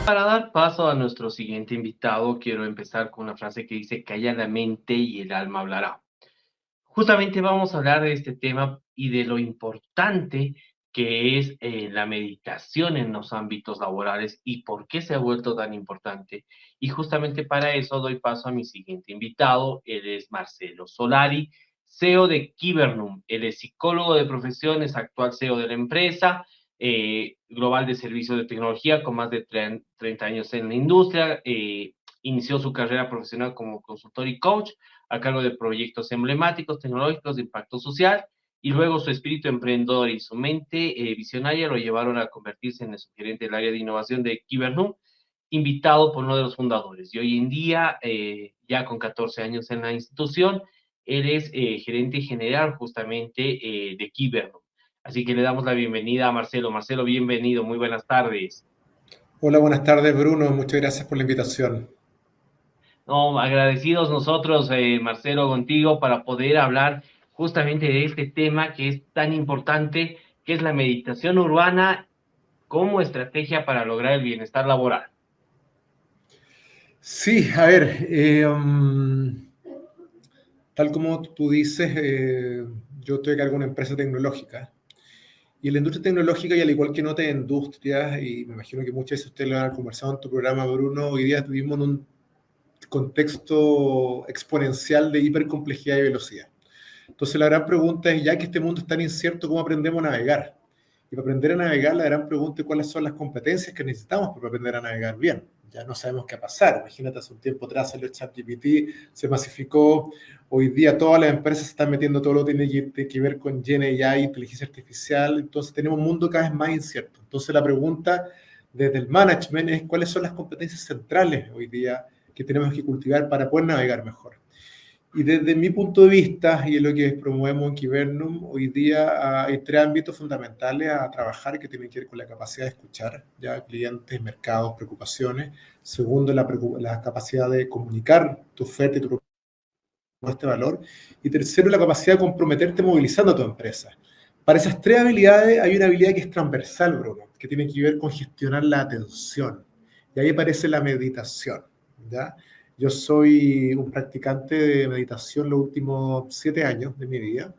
Para dar paso a nuestro siguiente invitado, quiero empezar con una frase que dice, calla la mente y el alma hablará. Justamente vamos a hablar de este tema y de lo importante que es la meditación en los ámbitos laborales y por qué se ha vuelto tan importante. Y justamente para eso doy paso a mi siguiente invitado. Él es Marcelo Solari, CEO de Kibernum. Él es psicólogo de profesión, es actual CEO de la empresa global de servicios de tecnología con más de 30 años en la industria. Inició su carrera profesional como consultor y coach a cargo de proyectos emblemáticos, tecnológicos de impacto social, y luego su espíritu emprendedor y su mente visionaria lo llevaron a convertirse en el gerente del área de innovación de Kibernum, invitado por uno de los fundadores. Y hoy en día, ya con 14 años en la institución, él es gerente general justamente de Kibernum. Así que le damos la bienvenida a Marcelo. Marcelo, bienvenido, muy buenas tardes. Hola, buenas tardes, Bruno. Muchas gracias por la invitación. No, agradecidos nosotros, Marcelo, contigo para poder hablar justamente de este tema que es tan importante, que es la meditación urbana como estrategia para lograr el bienestar laboral. Sí, a ver, tal como tú dices, yo estoy a cargo de una empresa tecnológica. Y en la industria tecnológica, y al igual que en otras industrias, y me imagino que muchas veces ustedes lo han conversado en tu programa, Bruno, hoy día vivimos en un contexto exponencial de hipercomplejidad y velocidad. Entonces la gran pregunta es, ya que este mundo es tan incierto, ¿cómo aprendemos a navegar? Y para aprender a navegar, la gran pregunta es cuáles son las competencias que necesitamos para aprender a navegar bien. Ya no sabemos qué va a pasar. Imagínate, hace un tiempo atrás salió ChatGPT, se masificó. Hoy día todas las empresas se están metiendo todo lo que tiene que ver con GenAI, inteligencia artificial. Entonces tenemos un mundo cada vez más incierto. Entonces la pregunta desde el management es cuáles son las competencias centrales hoy día que tenemos que cultivar para poder navegar mejor. Y desde mi punto de vista, y es lo que promovemos en Kibernum, hoy día hay tres ámbitos fundamentales a trabajar que tienen que ver con la capacidad de escuchar ya clientes, mercados, preocupaciones. Segundo, la capacidad de comunicar tu oferta y tu propuesta de valor. Y tercero, la capacidad de comprometerte movilizando a tu empresa. Para esas tres habilidades hay una habilidad que es transversal, Bruno, que tiene que ver con gestionar la atención. Y ahí aparece la meditación, ¿ya? Yo soy un practicante de meditación los últimos 7 años de mi vida.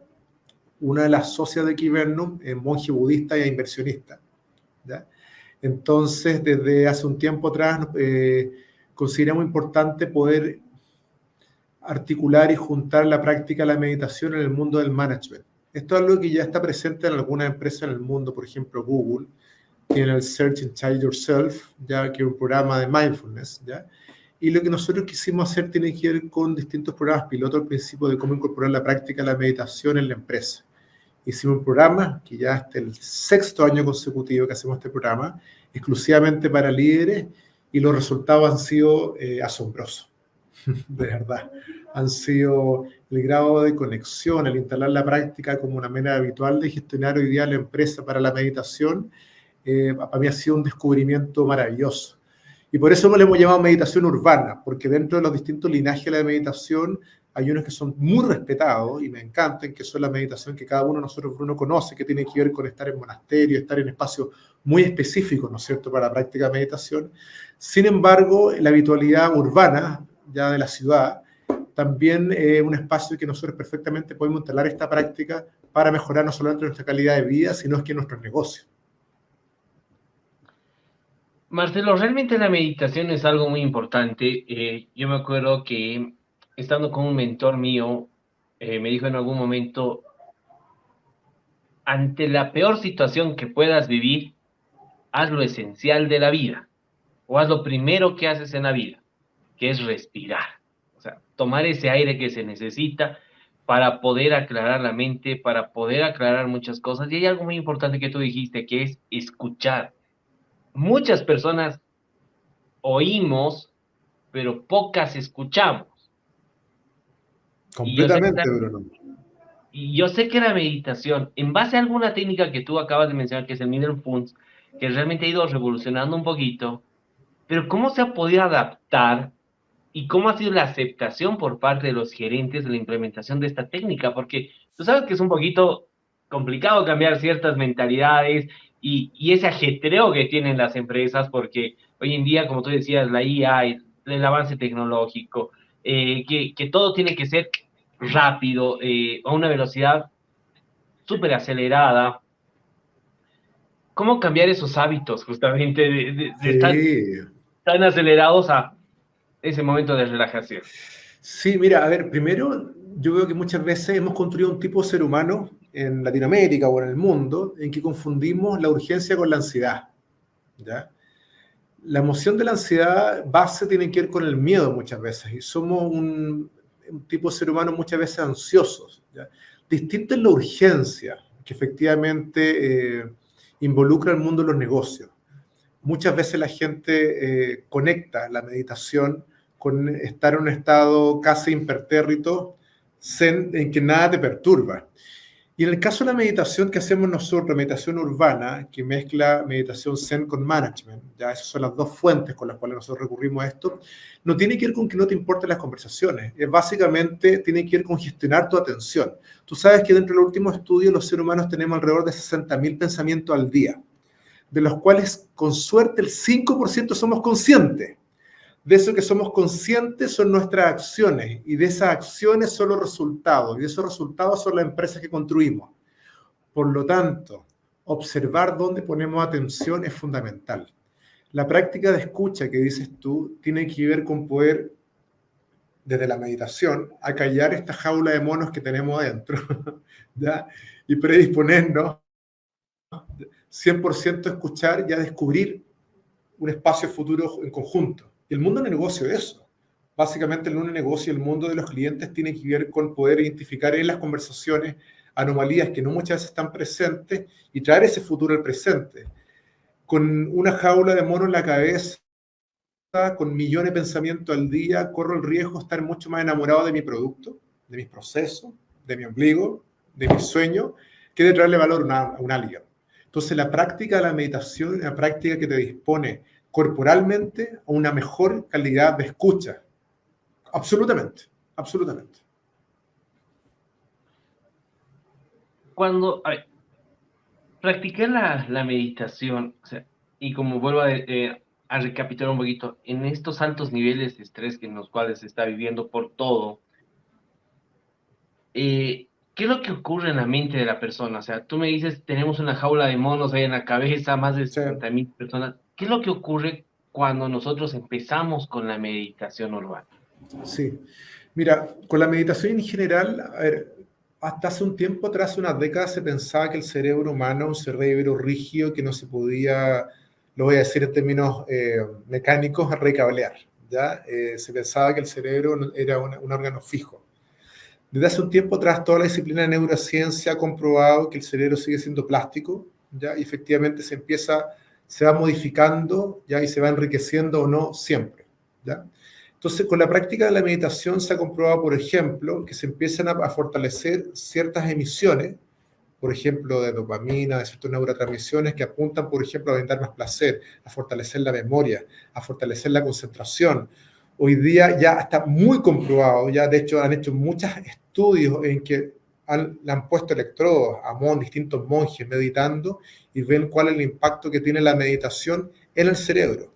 Una de las socias de Kibernum es monje budista e inversionista, ¿ya? Entonces, desde hace un tiempo atrás, consideramos importante poder articular y juntar la práctica de la meditación en el mundo del management. Esto es algo que ya está presente en algunas empresas en el mundo, por ejemplo, Google tiene el Search Inside Yourself, ya que es un programa de mindfulness, ¿ya? Y lo que nosotros quisimos hacer tiene que ver con distintos programas piloto al principio de cómo incorporar la práctica de la meditación en la empresa. Hicimos un programa que ya es el sexto año consecutivo que hacemos este programa, exclusivamente para líderes, y los resultados han sido asombrosos, de verdad. Han sido el grado de conexión, el instalar la práctica como una manera habitual de gestionar hoy día la empresa para la meditación, para mí ha sido un descubrimiento maravilloso. Y por eso no le hemos llamado meditación urbana, porque dentro de los distintos linajes de la meditación hay unos que son muy respetados y me encantan, que son la meditación que cada uno de nosotros, Bruno, conoce, que tiene que ver con estar en monasterio, estar en espacios muy específicos, ¿no es cierto?, para la práctica de meditación. Sin embargo, la habitualidad urbana, ya de la ciudad, también es un espacio que nosotros perfectamente podemos instalar esta práctica para mejorar no solamente nuestra calidad de vida, sino que nuestros negocios. Marcelo, realmente la meditación es algo muy importante. Yo me acuerdo que estando con un mentor mío, me dijo en algún momento, ante la peor situación que puedas vivir, haz lo esencial de la vida, o haz lo primero que haces en la vida, que es respirar. O sea, tomar ese aire que se necesita para poder aclarar la mente, para poder aclarar muchas cosas. Y hay algo muy importante que tú dijiste, que es escuchar. Muchas personas oímos, pero pocas escuchamos. Y yo sé que Completamente, Bruno. y yo sé que la meditación, en base a alguna técnica que tú acabas de mencionar, que es el Mindfulness, que realmente ha ido revolucionando un poquito, pero ¿cómo se ha podido adaptar y cómo ha sido la aceptación por parte de los gerentes de la implementación de esta técnica? Porque tú sabes que es un poquito complicado cambiar ciertas mentalidades y ese ajetreo que tienen las empresas, porque hoy en día, como tú decías, la IA, el avance tecnológico, que todo tiene que ser rápido, a una velocidad súper acelerada. ¿Cómo cambiar esos hábitos justamente de estar Sí, tan acelerados a ese momento de relajación? sí, mira, a ver, primero, yo veo que muchas veces hemos construido un tipo de ser humano en Latinoamérica o en el mundo en que confundimos la urgencia con la ansiedad, ¿ya? La emoción de la ansiedad base tiene que ver con el miedo muchas veces y somos un tipo de ser humano muchas veces ansiosos, ¿ya? Distinto es la urgencia, que efectivamente involucra el mundo de los negocios. Muchas veces la gente conecta la meditación con estar en un estado casi impertérrito, zen, en que nada te perturba. Y en el caso de la meditación que hacemos nosotros, meditación urbana, que mezcla meditación zen con management, ya esas son las dos fuentes con las cuales nosotros recurrimos a esto, no tiene que ver con que no te importen las conversaciones, es básicamente tiene que ver con gestionar tu atención. Tú sabes que dentro del último estudio los seres humanos tenemos alrededor de 60.000 pensamientos al día, de los cuales con suerte el 5% somos conscientes. De eso que somos conscientes son nuestras acciones y de esas acciones son los resultados y de esos resultados son las empresas que construimos. Por lo tanto, observar dónde ponemos atención es fundamental. La práctica de escucha que dices tú tiene que ver con poder, desde la meditación, acallar esta jaula de monos que tenemos adentro, ¿ya? Y predisponernos 100% a escuchar y a descubrir un espacio futuro en conjunto. Y el mundo de negocio es eso. Básicamente el mundo de negocio y el mundo de los clientes tiene que ver con poder identificar en las conversaciones anomalías que no muchas veces están presentes y traer ese futuro al presente. Con una jaula de mono en la cabeza, con millones de pensamientos al día, corro el riesgo de estar mucho más enamorado de mi producto, de mis procesos, de mi ombligo, de mi sueño, que de traerle valor a un alien. Entonces, la práctica de la meditación es una práctica que te dispone corporalmente a una mejor calidad de escucha. Absolutamente, absolutamente. Cuando, a ver, practicar la meditación, o sea, y como vuelvo a recapitular un poquito, en estos altos niveles de estrés en los cuales se está viviendo por todo, ¿qué es lo que ocurre en la mente de la persona? O sea, tú me dices, tenemos una jaula de monos ahí en la cabeza, más de Sí, 60.000 personas. ¿Qué es lo que ocurre cuando nosotros empezamos con la meditación urbana? sí. Mira, con la meditación en general, a ver, hasta hace un tiempo atrás, unas décadas, se pensaba que el cerebro humano, un cerebro rígido que no se podía, lo voy a decir en términos mecánicos, recablear. ¿Ya? Se pensaba que el cerebro era un órgano fijo. Desde hace un tiempo atrás, toda la disciplina de neurociencia ha comprobado que el cerebro sigue siendo plástico, ¿ya? Y efectivamente se va modificando, ¿ya? Y se va enriqueciendo o no siempre, ¿ya? Entonces, con la práctica de la meditación se ha comprobado, por ejemplo, que se empiezan a fortalecer ciertas emisiones, por ejemplo, de dopamina, de ciertas neurotransmisiones que apuntan, por ejemplo, a brindar más placer, a fortalecer la memoria, a fortalecer la concentración. Hoy día ya está muy comprobado, ya de hecho han hecho muchos estudios en que le han puesto electrodos a distintos monjes meditando y ven cuál es el impacto que tiene la meditación en el cerebro.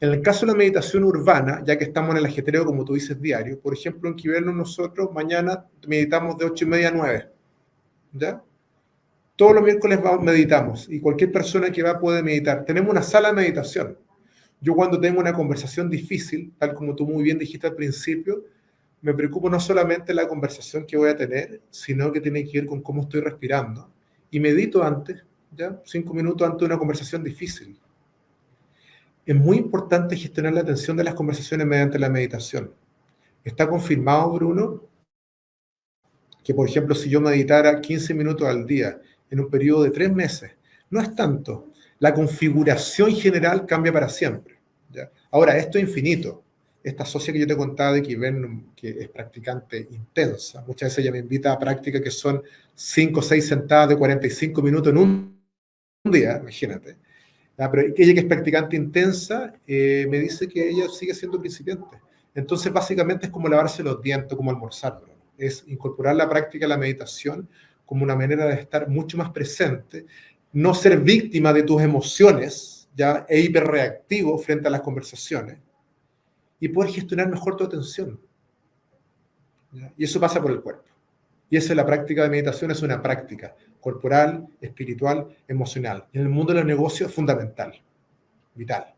En el caso de la meditación urbana, ya que estamos en el ajetreo, como tú dices, diario, por ejemplo, en Quiberno nosotros mañana meditamos de 8:30 a 9, ¿ya? Todos los miércoles meditamos y cualquier persona que va puede meditar. Tenemos una sala de meditación. Yo cuando tengo una conversación difícil, tal como tú muy bien dijiste al principio, me preocupo no solamente de la conversación que voy a tener, sino que tiene que ver con cómo estoy respirando. Y medito antes, ¿ya? 5 minutos antes de una conversación difícil. Es muy importante gestionar la atención de las conversaciones mediante la meditación. Está confirmado, Bruno, que, por ejemplo, si yo meditara 15 minutos al día en un periodo de 3 meses, no es tanto. La configuración general cambia para siempre, ¿ya? Ahora, esto es infinito. Esta socia que yo te contaba de Kiven, que es practicante intensa, muchas veces ella me invita a prácticas que son 5 o 6 sentadas de 45 minutos en un día, imagínate. Pero ella que es practicante intensa, me dice que ella sigue siendo principiante. Entonces, básicamente es como lavarse los dientes, como almorzar, ¿no? Es incorporar la práctica de la meditación como una manera de estar mucho más presente, no ser víctima de tus emociones, ya, e hiperreactivo frente a las conversaciones, y poder gestionar mejor tu atención. ¿Ya? Y eso pasa por el cuerpo. Y esa es la práctica de meditación, es una práctica corporal, espiritual, emocional. En el mundo de los negocios es fundamental, vital.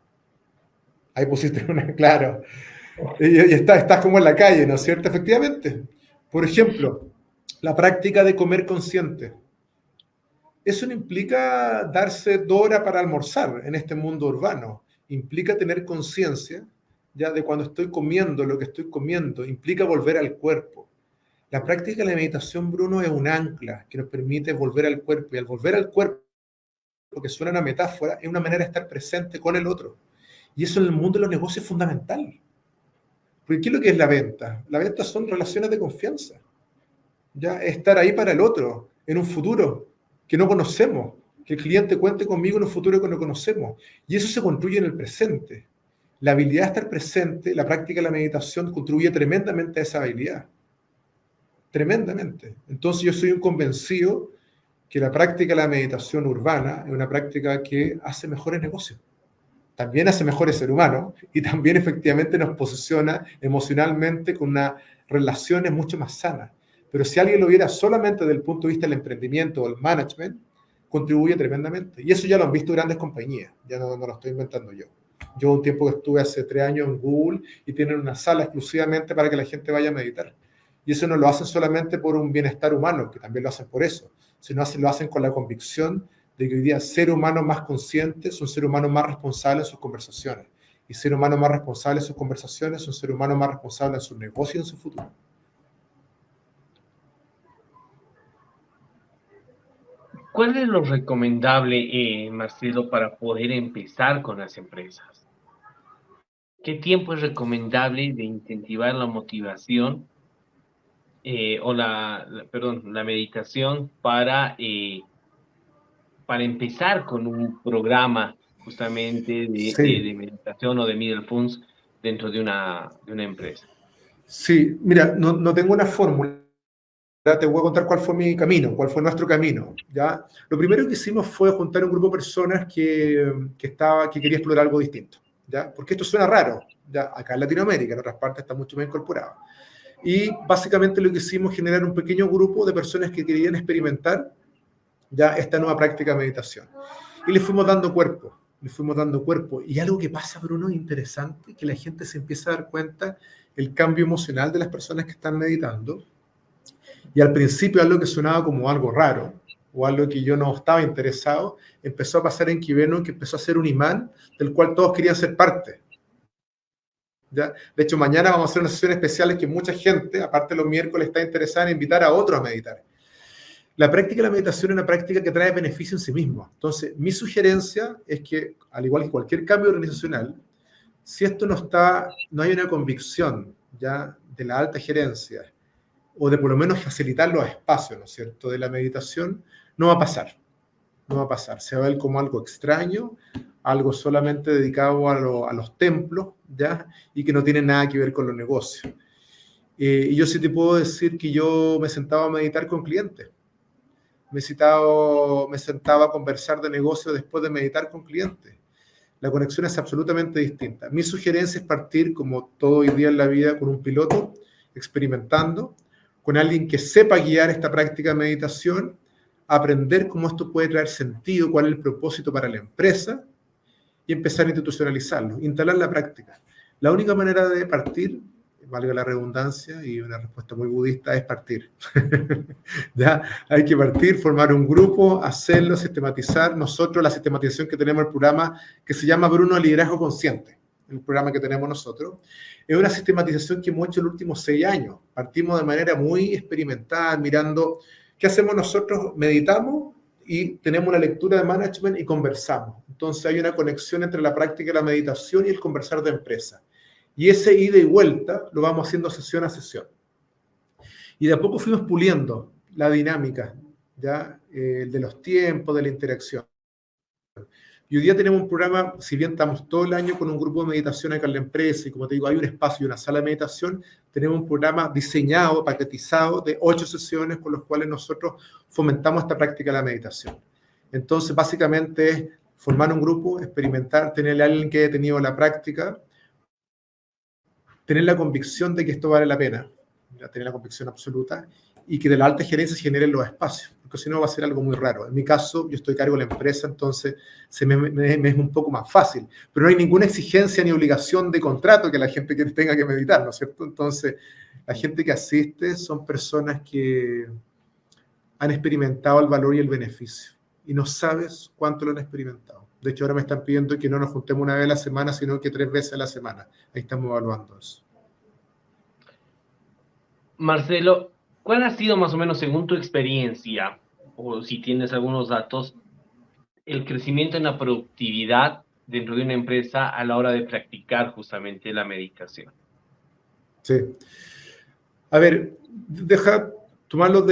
Ahí pusiste una, claro. Y estás como en la calle, ¿no es cierto? Efectivamente. Por ejemplo, la práctica de comer consciente. Eso no implica darse 2 horas para almorzar en este mundo urbano. Implica tener conciencia ya de cuando estoy comiendo, lo que estoy comiendo. Implica volver al cuerpo. La práctica de la meditación, Bruno, es un ancla que nos permite volver al cuerpo. Y al volver al cuerpo, que suena una metáfora, es una manera de estar presente con el otro. Y eso en el mundo de los negocios es fundamental. Porque ¿qué es lo que es la venta? La venta son relaciones de confianza. Ya estar ahí para el otro, en un futuro que no conocemos. Que el cliente cuente conmigo en un futuro que no conocemos. Y eso se construye en el presente. La habilidad de estar presente, la práctica de la meditación contribuye tremendamente a esa habilidad. Tremendamente. Entonces yo soy un convencido que la práctica de la meditación urbana es una práctica que hace mejores negocios. También hace mejores seres humanos y también efectivamente nos posiciona emocionalmente con unas relaciones mucho más sanas. Pero si alguien lo viera solamente desde el punto de vista del emprendimiento o el management, contribuye tremendamente. Y eso ya lo han visto grandes compañías, ya no lo estoy inventando yo. Yo un tiempo que estuve hace 3 años en Google y tienen una sala exclusivamente para que la gente vaya a meditar. Y eso no lo hacen solamente por un bienestar humano, que también lo hacen por eso, sino lo hacen con la convicción de que hoy día ser humano más consciente es un ser humano más responsable en sus conversaciones. Y ser humano más responsable en sus conversaciones es un ser humano más responsable en sus negocios y en su futuro. ¿Cuál es lo recomendable, Marcelo, para poder empezar con las empresas? ¿Qué tiempo es recomendable de incentivar la motivación o la meditación para empezar con un programa justamente Sí, de meditación o de mindfulness dentro de una empresa? sí. Mira, no tengo una fórmula. Te voy a contar cuál fue mi camino, cuál fue nuestro camino. ¿Ya? Lo primero que hicimos fue juntar un grupo de personas que quería explorar algo distinto. ¿Ya? Porque esto suena raro. ¿Ya? Acá en Latinoamérica, en otras partes está mucho más incorporado. Y básicamente lo que hicimos es generar un pequeño grupo de personas que querían experimentar ya esta nueva práctica de meditación. Y le fuimos dando cuerpo, le fuimos dando cuerpo. Y algo que pasa, Bruno, interesante, que la gente se empieza a dar cuenta el cambio emocional de las personas que están meditando. Y al principio algo que sonaba como algo raro o algo que yo no estaba interesado, empezó a pasar en Kibeno, que empezó a ser un imán del cual todos querían ser parte. ¿Ya? De hecho, mañana vamos a hacer una sesión especial en que mucha gente, aparte de los miércoles, está interesada en invitar a otros a meditar. La práctica de la meditación es una práctica que trae beneficio en sí mismo. Entonces, mi sugerencia es que, al igual que cualquier cambio organizacional, si esto no hay una convicción ya de la alta gerencia, o de por lo menos facilitar los espacios, ¿no es cierto?, de la meditación, no va a pasar. No va a pasar. Se va a ver como algo extraño, algo solamente dedicado a los templos, ¿ya? Y que no tiene nada que ver con los negocios. Y yo sí te puedo decir que yo me sentaba a meditar con clientes. Me sentaba a conversar de negocio después de meditar con clientes. La conexión es absolutamente distinta. Mi sugerencia es partir, como todo hoy día en la vida, con un piloto, experimentando, con alguien que sepa guiar esta práctica de meditación, aprender cómo esto puede traer sentido, cuál es el propósito para la empresa y empezar a institucionalizarlo, instalar la práctica. La única manera de partir, valga la redundancia y una respuesta muy budista, es partir. ¿Ya? Hay que partir, formar un grupo, hacerlo, sistematizar. Nosotros, la sistematización que tenemos en el programa, que se llama Bruno Liderazgo Consciente, el programa que tenemos nosotros, es una sistematización que hemos hecho en los últimos 6 años. Partimos de manera muy experimental, mirando qué hacemos nosotros, meditamos y tenemos una lectura de management y conversamos. Entonces hay una conexión entre la práctica de la meditación y el conversar de empresa. Y ese ida y vuelta lo vamos haciendo sesión a sesión. Y de a poco fuimos puliendo la dinámica, ¿ya? De los tiempos, de la interacción. Y hoy día tenemos un programa, si bien estamos todo el año con un grupo de meditación acá en la empresa, y como te digo, hay un espacio y una sala de meditación, tenemos un programa diseñado, paquetizado, de 8 sesiones con los cuales nosotros fomentamos esta práctica de la meditación. Entonces, básicamente es formar un grupo, experimentar, tener a alguien que haya tenido la práctica, tener la convicción de que esto vale la pena, ya tener la convicción absoluta, y que de la alta gerencia se generen los espacios, porque si no va a ser algo muy raro. En mi caso, yo estoy a cargo de la empresa, entonces me es un poco más fácil, pero no hay ninguna exigencia ni obligación de contrato que la gente que tenga que meditar, ¿no es cierto? Entonces, la gente que asiste son personas que han experimentado el valor y el beneficio, y no sabes cuánto lo han experimentado. De hecho, ahora me están pidiendo que no nos juntemos una vez a la semana, sino que 3 veces a la semana. Ahí estamos evaluando eso. Marcelo, ¿cuál ha sido más o menos, según tu experiencia, o si tienes algunos datos, el crecimiento en la productividad dentro de una empresa a la hora de practicar justamente la meditación? Sí. A ver, deja tomarlo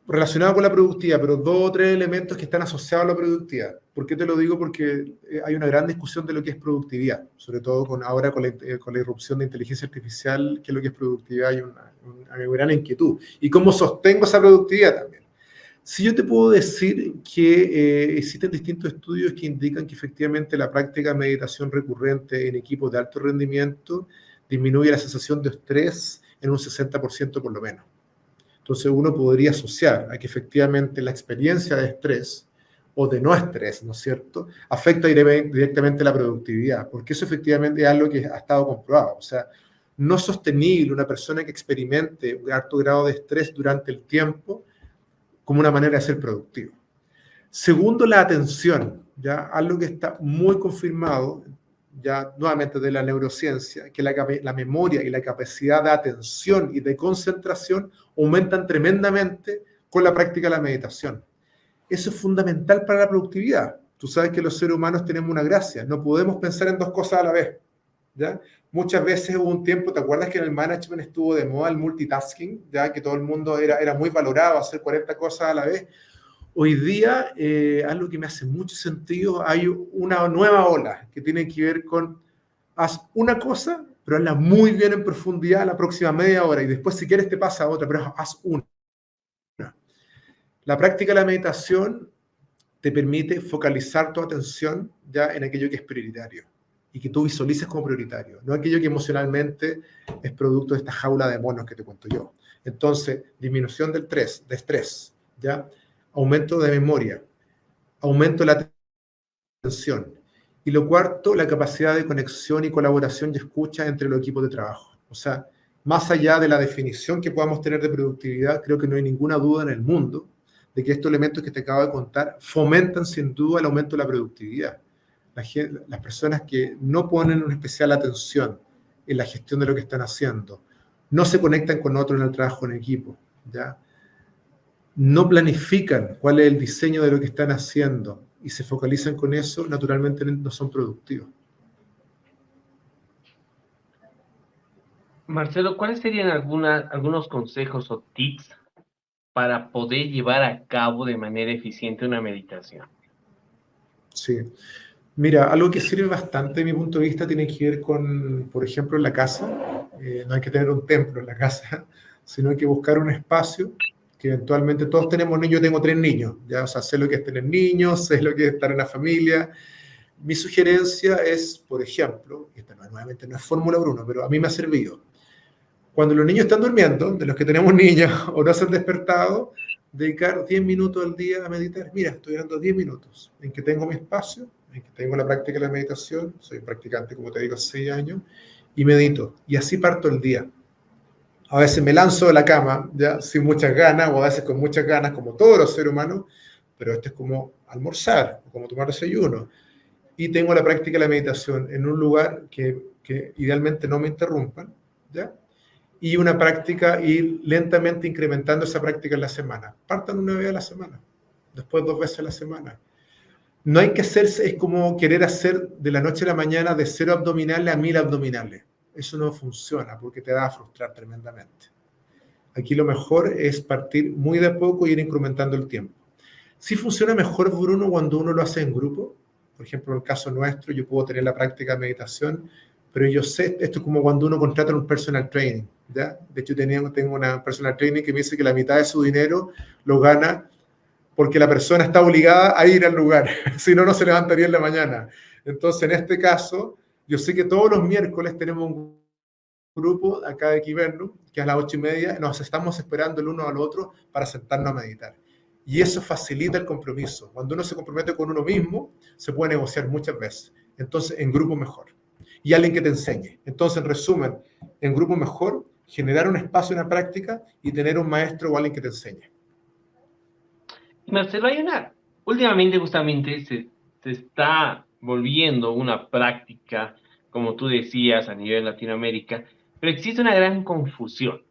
relacionado con la productividad, pero 2 o 3 elementos que están asociados a la productividad. ¿Por qué te lo digo? Porque hay una gran discusión de lo que es productividad, sobre todo ahora con la irrupción de inteligencia artificial, que es lo que es productividad, hay una gran inquietud. ¿Y cómo sostengo esa productividad también? Si yo te puedo decir que existen distintos estudios que indican que efectivamente la práctica de meditación recurrente en equipos de alto rendimiento disminuye la sensación de estrés en un 60% por lo menos. Entonces uno podría asociar a que efectivamente la experiencia de estrés o de no estrés, ¿no es cierto?, afecta directamente la productividad, porque eso efectivamente es algo que ha estado comprobado. O sea, no es sostenible una persona que experimente un alto grado de estrés durante el tiempo como una manera de ser productivo. Segundo, la atención, ya algo que está muy confirmado, ya nuevamente de la neurociencia, que la memoria y la capacidad de atención y de concentración aumentan tremendamente con la práctica de la meditación. Eso es fundamental para la productividad. Tú sabes que los seres humanos tenemos una gracia, no podemos pensar en 2 cosas a la vez, ¿ya? Muchas veces hubo un tiempo, ¿te acuerdas que en el management estuvo de moda el multitasking? Ya que todo el mundo era muy valorado hacer 40 cosas a la vez. Hoy día, algo que me hace mucho sentido, hay una nueva ola que tiene que ver con haz una cosa, pero hazla muy bien en profundidad la próxima media hora y después si quieres te pasa a otra, pero haz una. La práctica de la meditación te permite focalizar tu atención ya en aquello que es prioritario y que tú visualices como prioritario, no aquello que emocionalmente es producto de esta jaula de monos que te cuento yo. Entonces, disminución del estrés, ¿ya? Aumento de memoria, aumento de la atención. Y lo cuarto, la capacidad de conexión y colaboración y escucha entre los equipos de trabajo. O sea, más allá de la definición que podamos tener de productividad, creo que no hay ninguna duda en el mundo de que estos elementos que te acabo de contar fomentan sin duda el aumento de la productividad. Las personas que no ponen una especial atención en la gestión de lo que están haciendo, no se conectan con otros en el trabajo en equipo, ¿ya? No planifican cuál es el diseño de lo que están haciendo y se focalizan con eso, naturalmente no son productivos. Marcelo, ¿cuáles serían algunos consejos o tips para poder llevar a cabo de manera eficiente una meditación? Sí. Mira, algo que sirve bastante, de mi punto de vista, tiene que ver con, por ejemplo, en la casa. No hay que tener un templo en la casa, sino hay que buscar un espacio que eventualmente todos tenemos niños. Yo tengo 3 niños, ya, o sea, sé lo que es tener niños, sé lo que es estar en la familia. Mi sugerencia es, por ejemplo, y esta nuevamente no es Fórmula Bruno, pero a mí me ha servido. Cuando los niños están durmiendo, de los que tenemos niños o no se han despertado, dedicar 10 minutos al día a meditar. Mira, estoy dando 10 minutos en que tengo mi espacio, en que tengo la práctica de la meditación, soy practicante, como te digo, hace 6 años, y medito. Y así parto el día. A veces me lanzo de la cama, ya sin muchas ganas, o a veces con muchas ganas, como todos los seres humanos, pero esto es como almorzar, como tomar desayuno. Y tengo la práctica de la meditación en un lugar que idealmente no me interrumpan, ¿ya? Y una práctica, ir lentamente incrementando esa práctica en la semana. Partan una vez a la semana, después 2 veces a la semana. No hay que hacerse, es como querer hacer de la noche a la mañana de 0 abdominales a 1000 abdominales. Eso no funciona porque te va a frustrar tremendamente. Aquí lo mejor es partir muy de poco y ir incrementando el tiempo. Sí funciona mejor, Bruno, cuando uno lo hace en grupo. Por ejemplo, en el caso nuestro, yo puedo tener la práctica de meditación, pero yo sé, esto es como cuando uno contrata un personal training, ¿ya? De hecho, tengo una personal training que me dice que la mitad de su dinero lo gana porque la persona está obligada a ir al lugar, si no, no se levantaría en la mañana. Entonces, en este caso, yo sé que todos los miércoles tenemos un grupo acá de Kibernum, que a las 8:30 nos estamos esperando el uno al otro para sentarnos a meditar. Y eso facilita el compromiso. Cuando uno se compromete con uno mismo, se puede negociar muchas veces. Entonces, en grupo mejor. Y alguien que te enseñe. Entonces, en resumen, en grupo mejor, generar un espacio, una práctica y tener un maestro o alguien que te enseñe. Marcelo, últimamente justamente se está volviendo una práctica, como tú decías, a nivel Latinoamérica, pero existe una gran confusión.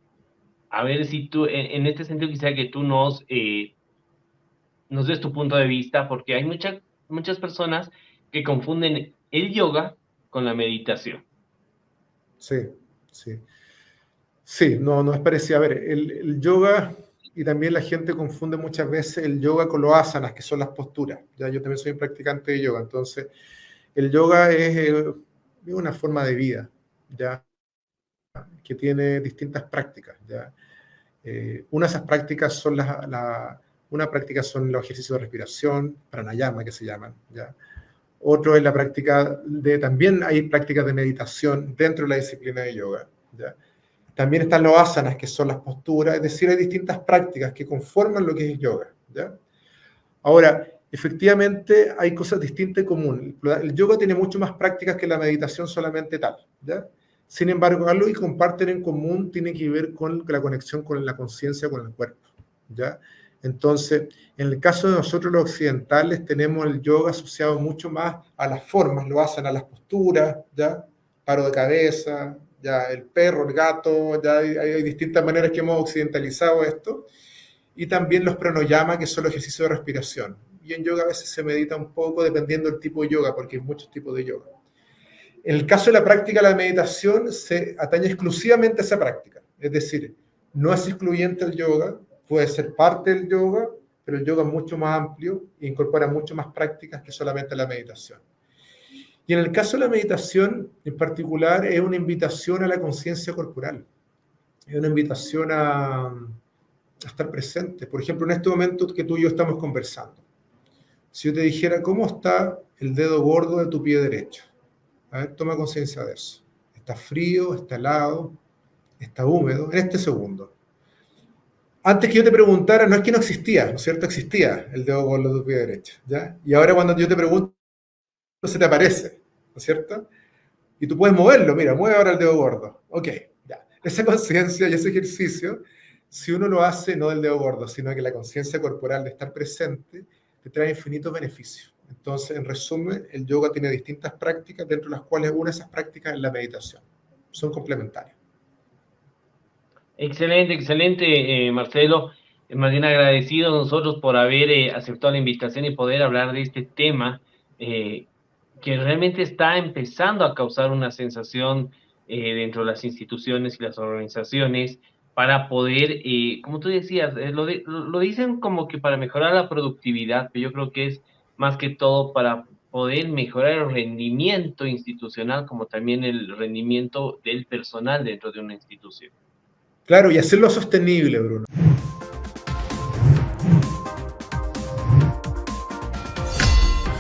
A ver si tú, en este sentido, quisiera que tú nos des tu punto de vista, porque hay muchas personas que confunden el yoga con la meditación. Sí, sí. Sí, no, no es parecido. A ver, el yoga, y también la gente confunde muchas veces el yoga con los asanas, que son las posturas. Ya, yo también soy un practicante de yoga, entonces el yoga es una forma de vida, ya, que tiene distintas prácticas. Ya. Una de esas prácticas son una práctica son los ejercicios de respiración, pranayama que se llaman. Ya. Otro es la práctica también hay prácticas de meditación dentro de la disciplina de yoga. ¿Ya? También están los asanas, que son las posturas, es decir, hay distintas prácticas que conforman lo que es yoga. ¿Ya? Ahora, efectivamente hay cosas distintas y comunes. El yoga tiene mucho más prácticas que la meditación solamente tal. ¿Ya? Sin embargo, algo que comparten en común tiene que ver con la conexión con la conciencia, con el cuerpo. ¿Ya? Entonces, en el caso de nosotros los occidentales, tenemos el yoga asociado mucho más a las formas, lo hacen a las posturas, ¿ya? Paro de cabeza, ya el perro, el gato, ya hay distintas maneras que hemos occidentalizado esto, y también los pranayama, que son los ejercicios de respiración. Y en yoga a veces se medita un poco dependiendo del tipo de yoga, porque hay muchos tipos de yoga. En el caso de la práctica de la meditación, se atañe exclusivamente a esa práctica, es decir, no es excluyente el yoga, puede ser parte del yoga, pero el yoga es mucho más amplio e incorpora mucho más prácticas que solamente la meditación. Y en el caso de la meditación, en particular, es una invitación a la conciencia corporal, es una invitación a estar presente. Por ejemplo, en este momento que tú y yo estamos conversando, si yo te dijera, ¿cómo está el dedo gordo de tu pie derecho? A ver, toma conciencia de eso. Está frío, está helado, está húmedo, en este segundo. Antes que yo te preguntara, no es que no existía, ¿no es cierto? Existía el dedo gordo de tu pie derecho, ¿ya? Y ahora cuando yo te pregunto, se te aparece, ¿no es cierto? Y tú puedes moverlo, mira, mueve ahora el dedo gordo. Ok, ya. Esa conciencia y ese ejercicio, si uno lo hace no del dedo gordo, sino que la conciencia corporal de estar presente, te trae infinitos beneficios. Entonces, en resumen, el yoga tiene distintas prácticas, dentro de las cuales una de esas prácticas es la meditación. Son complementarias. Excelente, excelente, Marcelo. Más bien agradecidos nosotros por haber aceptado la invitación y poder hablar de este tema eh, que realmente está empezando a causar una sensación dentro de las instituciones y las organizaciones para poder, como tú decías, lo dicen como que para mejorar la productividad, pero yo creo que es más que todo para poder mejorar el rendimiento institucional como también el rendimiento del personal dentro de una institución. Claro, y hacerlo sostenible, Bruno.